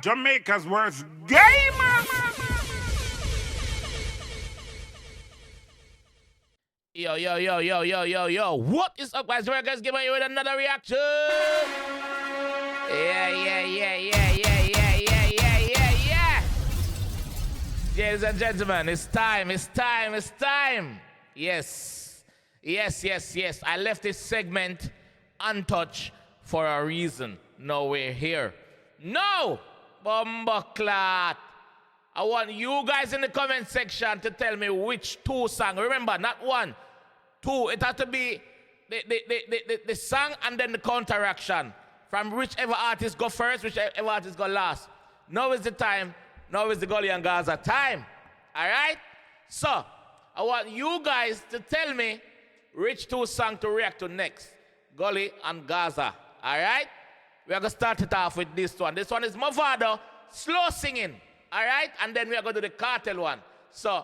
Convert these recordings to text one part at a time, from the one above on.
Jamaica's worst gamer. Yo. What is up, guys? We're guys giving you with another reaction. Yeah. Ladies and gentlemen, it's time. Yes. I left this segment untouched for a reason. Now we're here. No! Bumbleclot. I want you guys in the comment section to tell me which two songs. Remember, not one, two. It has to be the song and then the counteraction. From whichever artist go first, whichever artist go last. Now is the time. Now is the Gully and Gaza time. All right? So, I want you guys to tell me which two songs to react to next. Gully and Gaza. All right? We are going to start it off with this one. This one is Mavado, slow singing. All right? And then we are going to do the Kartel one. So,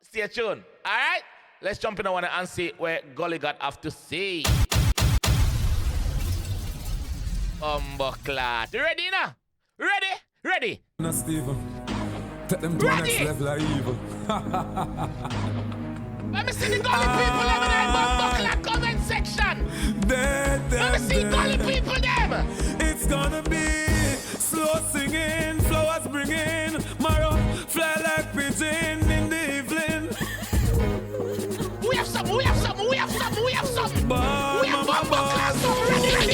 stay tuned. All right? Let's jump in one and see where Gully got have to say. Bumbleclot. You ready now? Ready? No, Steven. Take them to the next level of evil. Let me see the Gully people them in the Bumbleclot comment section. Let me see Gully people them. It's gonna be slow singing, flowers bringing, marrow fly like pigeon in the evening. We have some. We have Bumbleclot.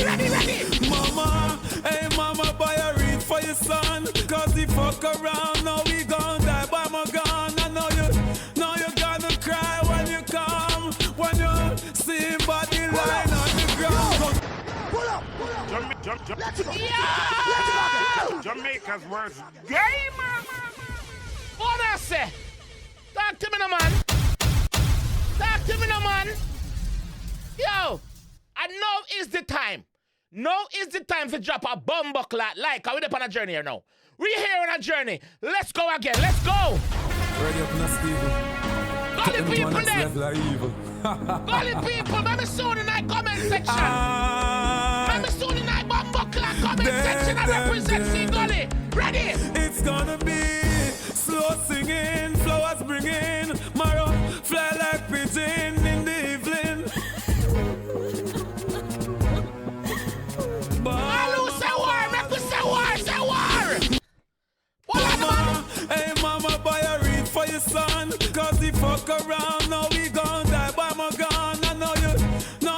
Ready. Mama, hey mama, buy a read for your son. Cause he fuck around, now we gon' die by my gun. I know you're gonna cry when you come, when you see him body line on the ground. Pull up. Jamaica's worst gamer. What I say? Talk to me, no man. Yo, and now is the time. Now is the time to drop a Bumbleclot like are we up on a journey here now? We're here on a journey. Let's go again. Let's go. Ready up now, Steven. Gully people there. Level Gully people, let me soon in that comment section. Let me soon in that Bumbleclot comment section. I represent C Gully. Ready? It's gonna be slow singing, flowers bringing, marrow fly like pigeon in the evening. Mama, hey mama, buy a read for your son. Cause he fuck around, now we gon' die by my gun. I know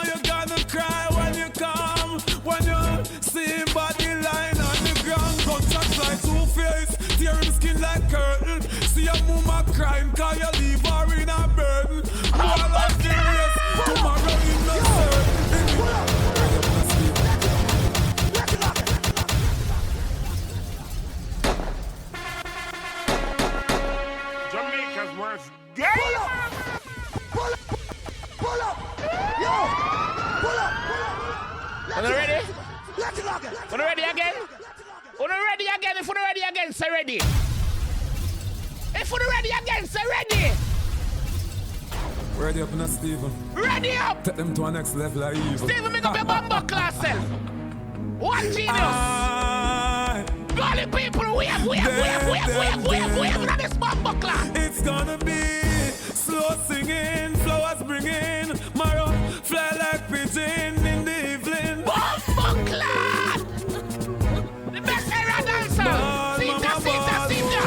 you're gonna cry when you come, when you see him body line on the ground. Contract like Two-Face, tear him skin like curtain. See a mama crying, cause you leave her in a burden. More like serious, tomorrow you no certain. Jamaica's worst gamer. Pull up. Yo. Pull up. Are you ready? Let's lock it. Are you ready again? If you're ready again, say ready. If you're ready again, say ready. Ready up now, Steven. Ready up. Take them to a next level of evil. Steven, make up your Bumbleclot self. What genius? Gully people, we have on this Bumbleclot. It's gonna be slow singing, flowers bringing, marrow fly like pigeon in the evening. Bumbleclot! The best era dancer! Sita!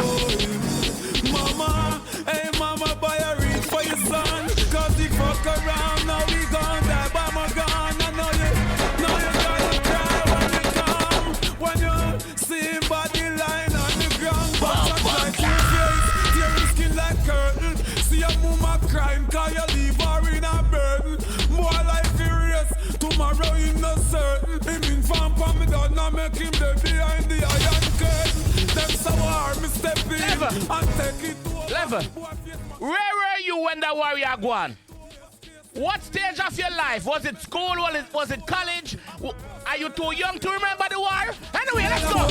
Mama, hey mama, buy a read for your son. Cause he fuck around, now we gon' die by my gun. I know you're gonna cry when you come, when you see him body line on the ground. Contract like Two-Face, tear his skin like curtain. See a mama crying, cause you leave her in a burden. More like furious, tomorrow you no certain. Him in farm for me done, now make him there behind the iron curtain. Them so hard, me step in and take it to Level. Where were you when the warrior gone? What stage of your life? Was it school? Was it college? Are you too young to remember the war? Anyway, let's go.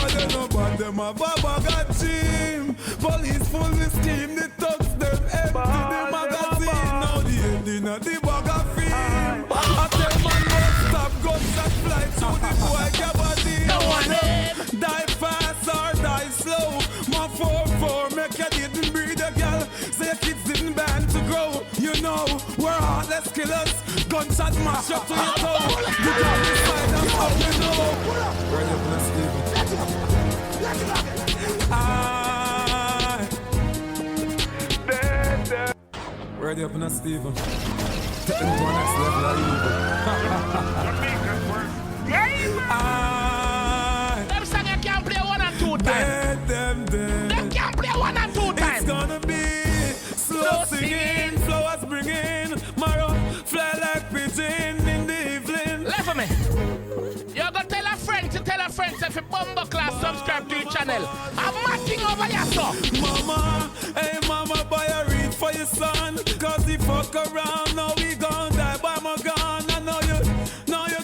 Police full of steam, the thugs them empty the magazine. Now the ending of the bag of fame. I tell man don't stop, guns that fly to the boy cabazine. No one die fast or lawless killers. Gunshot mash up to your toe. You got me side and how we know. Ready up, let's leave it. Let's go. Ready up, let's Steven. Take them to our next level of evil. Jamaica's worst gamer. Them song you can't play 1 and 2 times. Them. Them can't play 1 and 2 It's times. gonna be slow singing, flowers bringing, marrow fly like pigeon in the evening. Left for me. You're gonna tell a friend to tell a friend if you bumbo class subscribe to your channel. I'm matching over your son. Mama, hey mama, buy a read for your son. Cause he fuck around, now we gon' die by my gun. I know you're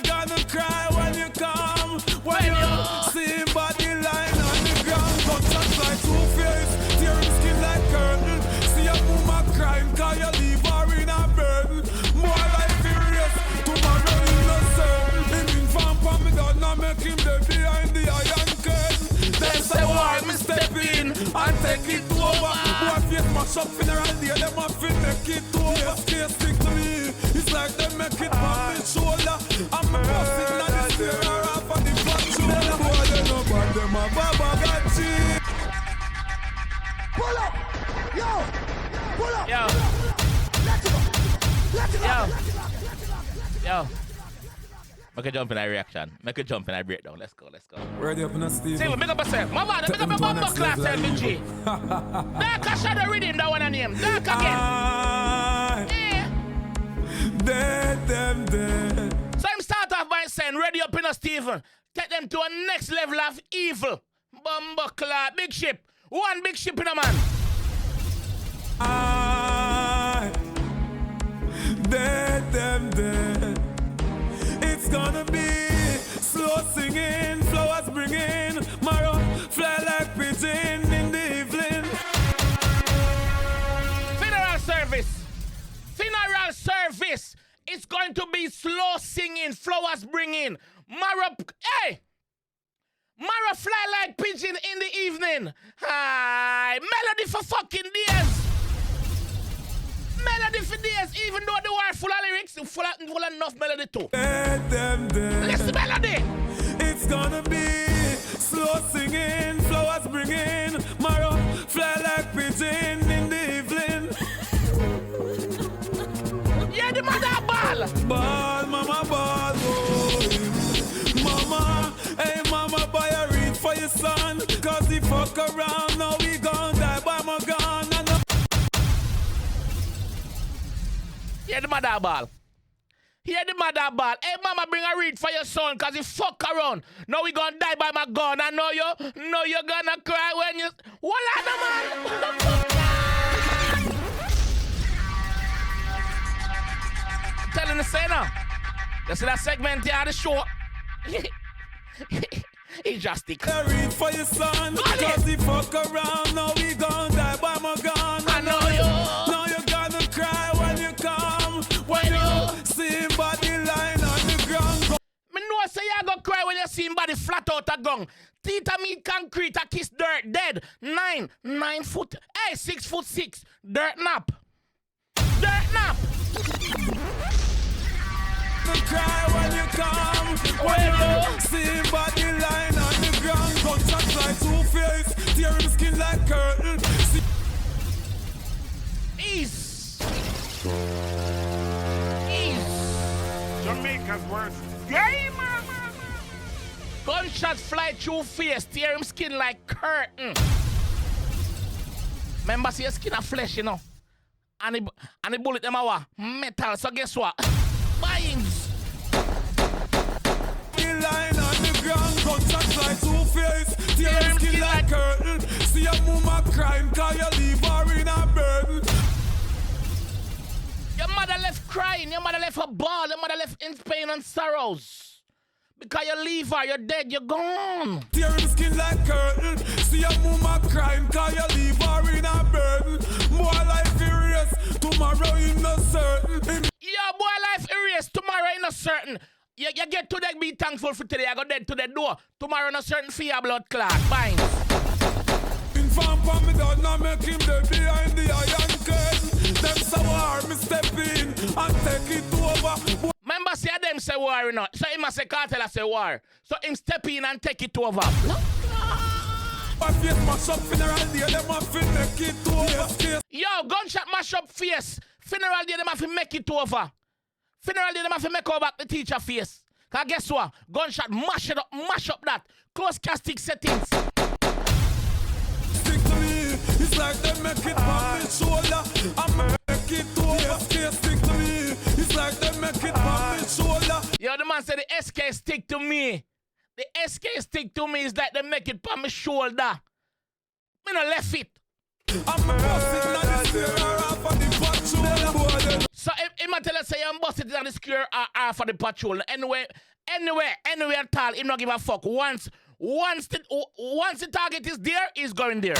gonna cry when you come. When you see him body line on the ground. Gunshots like two-face, tear his skin like curtain. See a woman crying, cause you leave her in a burden. More like furious, tomorrow you no certain. Him in farm for me, don't not make him dead behind the iron curtain. Them say why me step in and take it over. What face mash up funeral day, them a fit make it over. Stay stick to me, it's like them make it on me shoulder. I'm a bossing on the stair or off on the front shoulder. Boy, they know about them a baba got cheap. Pull up. Yo. Pull up. Yo. Let's go. Let's go. Yo. Yo. Make a jump in a reaction. Make a jump in a breakdown. Let's go. Ready up in a Steve. See, make up yourself. Mavado, make up your bumbo class, LBG. Dark shadow rhythm, that one name. Dark again. Yeah. Dead. So I'm start off by saying, ready up in a Steven. Take them to a next level of evil. Bumbo class, big ship. One big ship in a man. Dead. It's gonna be slow singing, flowers bringing, marrow fly like pigeon in the evening. Funeral service. It's going to be slow singing, flowers bringing, Mara fly like pigeon in the evening. Hi, melody for fucking days. Melody for days, even though the word full of lyrics, full of enough melody too. Listen melody. It's gonna be slow singing, flowers bringing, marrow fly like pigeon in the evening. Yeah, the mother ball. Ball, mama, ball, boy. Mama, hey mama, buy a read for your son. Cause he fuck around, now we gon' die by my gun. Hear the mother ball. Hear the mother ball. Hey mama, bring a read for your son cause he fuck around. Now we gonna die by my gun. I know you're gonna cry when you... What the man? Telling the say now. You see that segment here, the show? He just stick. A read for your son. Cause he fuck around, now we gon' die by my gun. I know you. Now you're gonna cry when you come. When you see him body line on the ground. Me know say you gonna cry when you see him body flat out a gun. Tita meet concrete, a kiss dirt, dead. 9 foot, hey, 6'6", dirt nap. Cry when you come. When you see him body line on the ground. Gunshots like two-face, tear him skin like curtain. Ease. Jamaica's worst gamer. Gunshots fly through face, tear him skin like curtain. Remember, see your skin of flesh, you know. And the bullet them are metal. So guess what? Vybz. Line on the ground, gunshots like two-face, tear him skin like curtain. See a mama crying, cause you leave her in a burden. Your mother left crying, your mother left her ball, your mother left in pain and sorrows. Because you leave her, you're dead, you're gone. Tear him skin like curtain. See a mama crying, cause you leave her in a burden. More life furious, tomorrow in no certain. Yeah, boy, life erased, tomorrow in a certain. You get to that, be thankful for today. I go dead to the door. Tomorrow in a certain fear blood clot. Fine. Inform me, don't not make him dead behind the iron curtain. Them sour me step in and take it over. Remember, say them say war, you know. So him a say Kartel a say war. So him step in and take it over. My face mash up funeral day, them have to make it over. Yo, gunshot mash up face. Funeral day, them have to make it over. Funeral day, them have to make over the teacher face. Cause guess what? Gunshot mash it up, mash up that. Close casting settings. Stick to me, it's like them make it on my shoulder. I'ma make it over. Stick to me, it's like them make it on my shoulder. Yo, the man said the SK stick to me. The SK stick to me is like they make it on my shoulder. Me no left it. I'm busting on the square for the patrol. So if him tell us say I'm busting on the square for the patrol. Anywhere at all, him not give a fuck. Once the target is there, he's going there.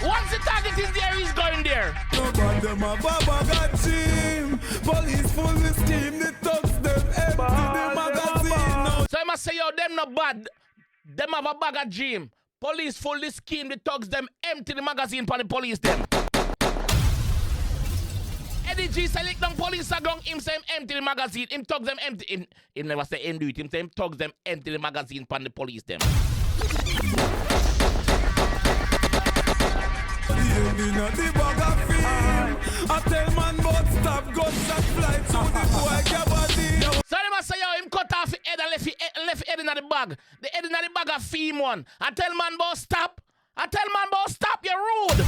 Once the target is there, he's going there. Nobody them a baba got team. Police full the scheme, the thugs them empty the magazine. Now. So I must say, yo, them not bad. Them have a bag of dream. Police full the scheme, the thugs them empty the magazine for the police them. Eddie G select down police are going, him say him empty the magazine, him thugs them empty. Him never say him do it, him say him thugs them empty the magazine for the police them. The bag of film. I tell man but stop guns and fly to the boy get body. So they must say yo him cut off the head and left head in the bag. The head in the bag of film one. I tell man about stop. I tell man about stop, you're rude.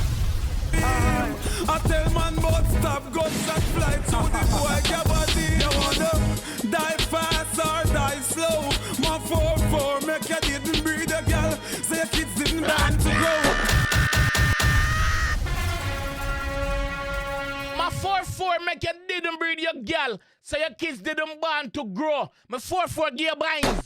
I tell man but stop guns and fly to the boy get body. You wanna die fast or die slow. My 4-4 make you didn't breathe a girl. Say your kids didn't plan to go. My 4-4 make you didn't breed your girl, so your kids didn't born to grow. My 4-4 give you binds.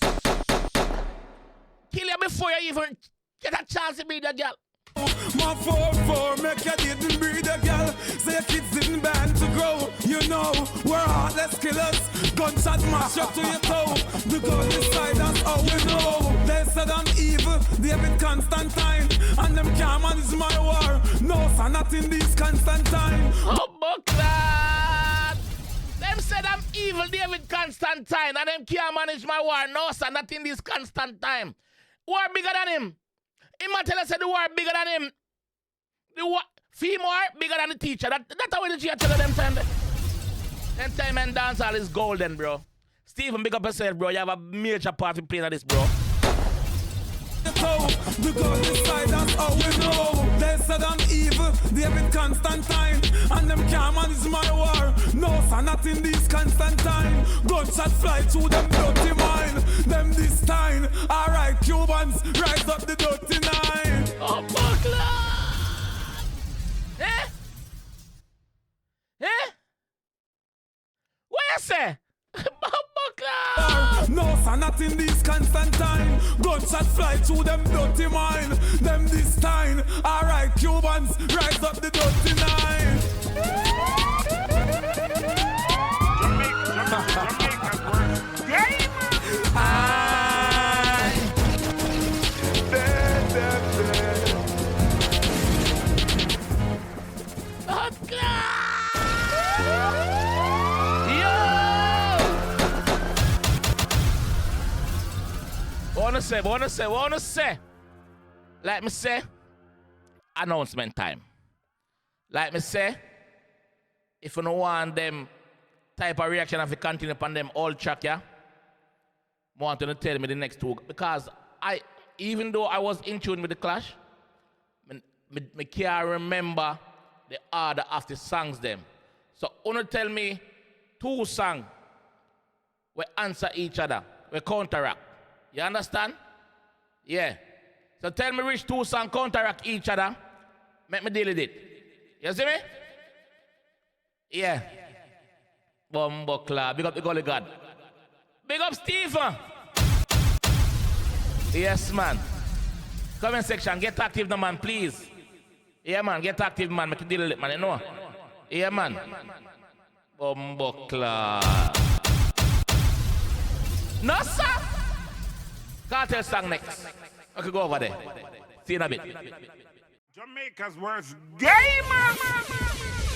Kill you before you even get a chance to breed a girl. My 4-4 make you didn't breed a girl, so your kids didn't born to grow. You know, we're heartless killers. Gunshot mash up to your toe. The gun inside us, oh we know. They said I'm evil, David Constantine, and them can't manage my war. No, sir, not in this Constantine. Oh, Buckland! Them said I'm evil, David Constantine, and them can't manage my war. No, sir, not in this Constantine. War bigger than him. Him tell us the war bigger than him. The war, fee war bigger than the teacher. That's how the teacher tell them time. Them time and dancehall is golden, bro. Stephen, big up yourself, bro. You have a major part in playing this, bro. The gun inside us, oh we know. They said I'm evil, David Constantine, and them can't manage my war. No, sir, not in this Constantine. Gunshots fly through them dirty mind. Them this time, alright, Cubans, rise up the dirty nine. Oh, Buckland! Eh? Eh? What you say? Buckland! No, sir, not in this Constantine. Gunshots fly through them dirty mind. Them this time, alright, Cubans, rise up the dirty nine. Jamaica's worst gamer. Wanna say. Like me say, announcement time. Like me say, if you don't want them type of reaction if you continue upon them all track, yeah, I want you to tell me the next two. Because even though I was in tune with the Clash, I can't remember the order of the songs them. So wanna tell me 2 songs we answer each other, we counteract. You understand? Yeah. So tell me which 2 songs counteract each other. Make me deal with it. You see me? Yeah. Bumbuckler. Big up the Gully God. Big up Stephen. Yes, man. Comment section. Get active now, man, please. Yeah, man. Get active, man. Make you deal with it, man. You know? Yeah, man. Bumbuckler. No, sir. Kartel song next. Okay, go over there. See you in a bit. Jamaica's worst gamer.